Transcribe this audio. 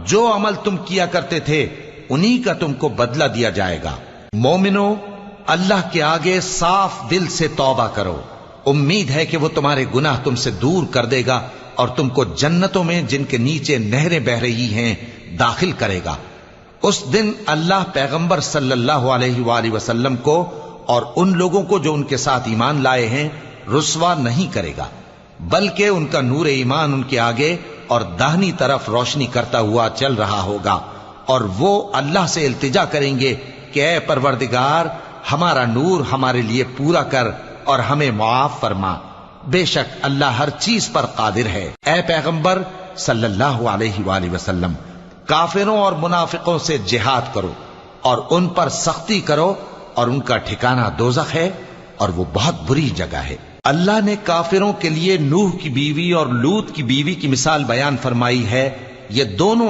جو عمل تم کیا کرتے تھے انہی کا تم کو بدلہ دیا جائے گا۔ مومنو، اللہ کے آگے صاف دل سے توبہ کرو، امید ہے کہ وہ تمہارے گناہ تم سے دور کر دے گا اور تم کو جنتوں میں جن کے نیچے نہریں بہ رہی ہیں داخل کرے گا۔ اس دن اللہ پیغمبر صلی اللہ علیہ وآلہ وسلم کو اور ان لوگوں کو جو ان کے ساتھ ایمان لائے ہیں رسوا نہیں کرے گا، بلکہ ان کا نور ایمان ان کے آگے اور داہنی طرف روشنی کرتا ہوا چل رہا ہوگا، اور وہ اللہ سے التجا کریں گے کہ اے پروردگار، ہمارا نور ہمارے لیے پورا کر اور ہمیں معاف فرما، بے شک اللہ ہر چیز پر قادر ہے۔ اے پیغمبر صلی اللہ علیہ وآلہ وسلم، کافروں اور منافقوں سے جہاد کرو اور ان پر سختی کرو، اور ان کا ٹھکانہ دوزخ ہے اور وہ بہت بری جگہ ہے۔ اللہ نے کافروں کے لیے نوح کی بیوی اور لوط کی بیوی کی مثال بیان فرمائی ہے، یہ دونوں